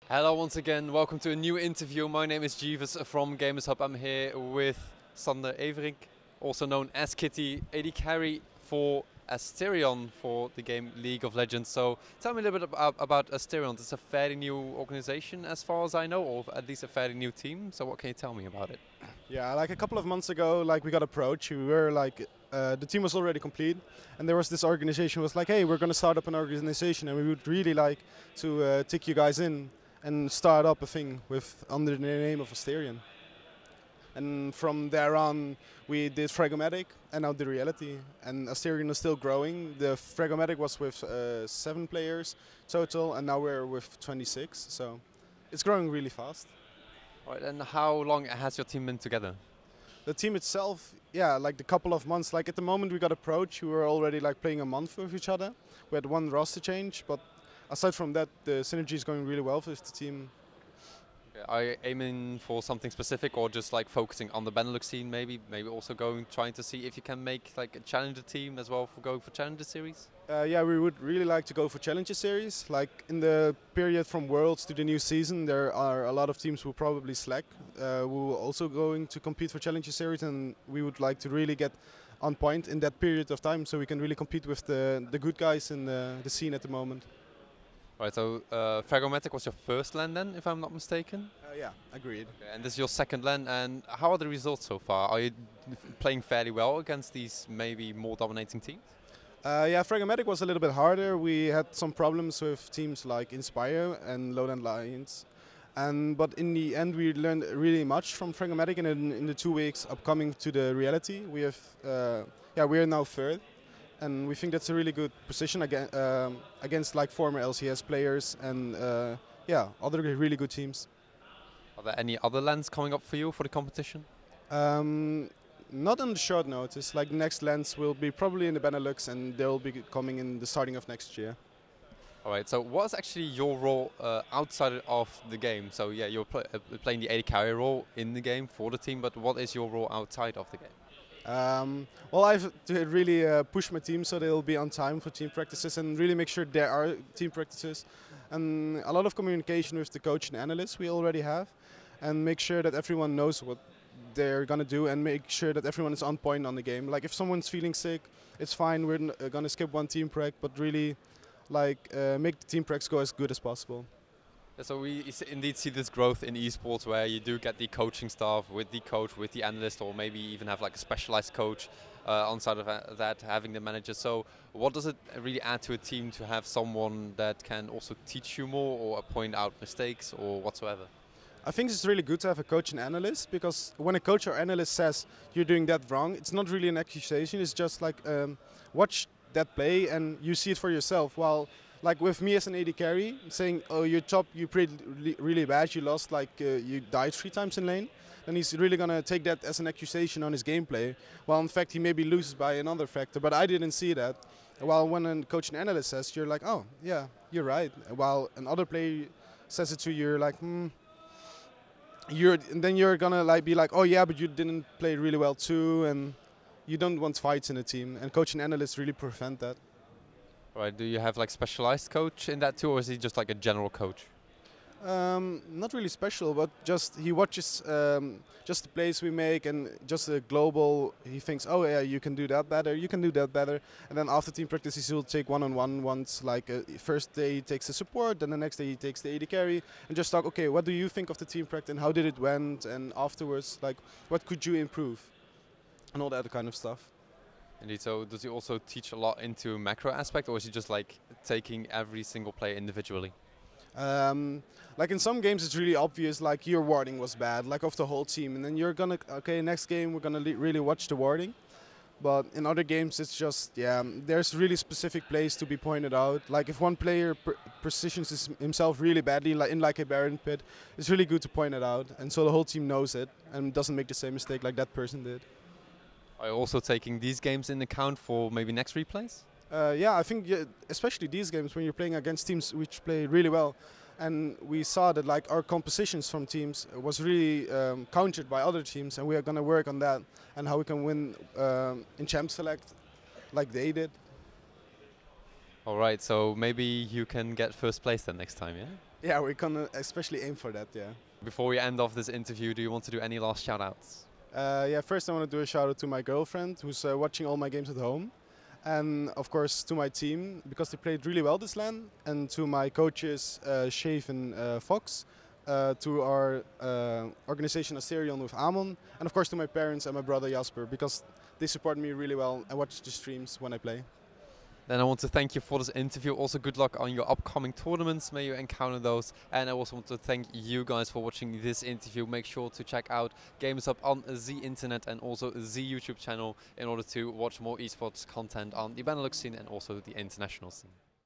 Hello once again, welcome to a new interview. My name is Gevous from GamersHub. I'm here with Sander Everink, also known as Kitty, AD carry for Asterion for the game League of Legends. So tell me a little bit about Asterion. It's a fairly new organization as far as I know, or at least a fairly new team. So what can you tell me about it? Yeah, like a couple of months ago, we got approached. We were the team was already complete, and there was this organization was like, hey, we're going to start up an organization, and we would really like to take you guys in and start up a thing under the name of Asterion. And from there on, we did Fragomatic and now the Reality. And Asterion is still growing. The Fragomatic was with 7 players total, and now we're with 26. So it's growing really fast. Right, and how long has your team been together? The team itself, yeah, like a couple of months. Like at the moment we got approached, we were already like playing a month with each other. We had one roster change, but aside from that, the synergy is going really well with the team. Are you aiming for something specific, or just like focusing on the Benelux scene? Maybe also trying to see if you can make like a challenger team as well for going for challenger series. Yeah, we would really like to go for challenger series. Like in the period from Worlds to the new season, there are a lot of teams who probably slack. We will also going to compete for challenger series, and we would like to really get on point in that period of time, so we can really compete with the good guys in the scene at the moment. Right, so Fragomatic was your first LAN then, if I'm not mistaken? Yeah, agreed. Okay, and this is your second LAN, and how are the results so far? Are you playing fairly well against these maybe more dominating teams? Yeah, Fragomatic was a little bit harder. We had some problems with teams like Inspire and Lowland Lions. But in the end, we learned really much from Fragomatic, and in the 2 weeks upcoming to the Reality, we have, we are now third. And we think that's a really good position against like former LCS players and other really good teams. Are there any other LANs coming up for you for the competition? Not on the short notice. Like the next LANs will be probably in the Benelux, and they'll be coming in the starting of next year. All right. So what's actually your role outside of the game? So yeah, you're playing the AD carry role in the game for the team, but what is your role outside of the game? Well, I've to really push my team so they'll be on time for team practices and really make sure there are team practices. And a lot of communication with the coach and analysts we already have, and make sure that everyone knows what they're going to do and make sure that everyone is on point on the game. Like if someone's feeling sick, it's fine, we're going to skip one team prac, but really make the team pracs go as good as possible. So we indeed see this growth in esports where you do get the coaching staff with the coach, with the analyst, or maybe even have like a specialized coach on side of that, having the manager. So what does it really add to a team to have someone that can also teach you more or point out mistakes or whatsoever? I think it's really good to have a coach and analyst, because when a coach or analyst says you're doing that wrong, it's not really an accusation, it's just like watch that play and you see it for yourself. While like with me as an AD carry, saying, oh, you're top, you played really bad, you lost, you died 3 times in lane, then he's really going to take that as an accusation on his gameplay. Well, in fact, he maybe loses by another factor, but I didn't see that. While when a coach and analyst says, you're like, oh, yeah, you're right. While another player says it to you, you're like, and then you're going to be like, oh, yeah, but you didn't play really well too, and you don't want fights in a team, and coach and analyst really prevent that. Right, do you have like specialized coach in that too, or is he just like a general coach? Not really special, but just he watches just the plays we make and just the global. He thinks, oh yeah, you can do that better, you can do that better, and then after team practices he'll take one-on-one once. Like first day he takes the support, then the next day he takes the AD carry, and just talk. Okay, what do you think of the team practice and how did it went? And afterwards, like, what could you improve, and all that kind of stuff. Indeed. So does he also teach a lot into macro aspect, or is he just like taking every single player individually? Like in some games it's really obvious, like your warding was bad, like of the whole team, and then you're gonna, okay, next game we're gonna really watch the warding. But in other games it's just, yeah, there's really specific plays to be pointed out. Like if one player positions himself really badly, like in a Baron pit, it's really good to point it out, and so the whole team knows it and doesn't make the same mistake like that person did. Are you also taking these games in account for maybe next replays? Yeah, I think especially these games when you're playing against teams which play really well, and we saw that like our compositions from teams was really countered by other teams, and we are going to work on that and how we can win in Champ Select like they did. All right, so maybe you can get first place then next time, yeah? Yeah, we're gonna especially aim for that, yeah. Before we end off this interview, do you want to do any last shout-outs? Yeah, first I want to do a shout out to my girlfriend who's watching all my games at home. And of course to my team, because they played really well this LAN. And to my coaches, Shave and Fox. To our organization Asterion with Amon. And of course to my parents and my brother Jasper, because they support me really well and watch the streams when I play. Then I want to thank you for this interview. Also, good luck on your upcoming tournaments. May you encounter those. And I also want to thank you guys for watching this interview. Make sure to check out GamersHub on the internet and also the YouTube channel in order to watch more esports content on the Benelux scene and also the international scene.